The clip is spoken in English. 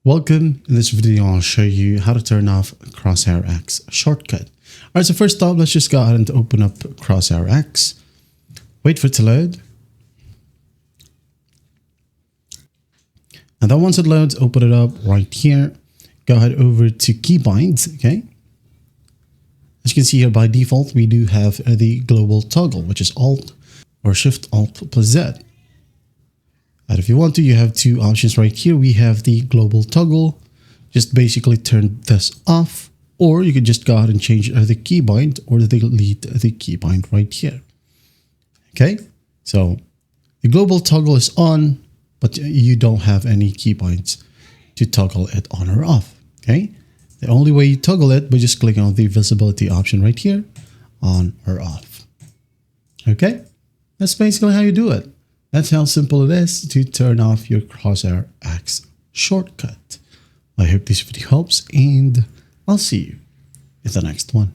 Welcome. In this video, I'll show you how to turn off Crosshair X shortcut. All right, so first off, let's just go ahead and open up Crosshair X. Wait for it to load. And then once it loads, open it up right here. Go ahead over to keybinds, okay? As you can see here, by default, we do have the global toggle, which is Alt or Shift Alt plus Z. And if you want to, you have two options right here. We have the global toggle. Just basically turn this off, or you could just go ahead and change the keybind or delete the keybind right here. Okay, so the global toggle is on, but you don't have any keybinds to toggle it on or off. Okay, the only way you toggle it by just clicking on the visibility option right here, on or off. Okay, that's basically how you do it. That's how simple it is to turn off your Crosshair X shortcut. I hope this video helps, and I'll see you in the next one.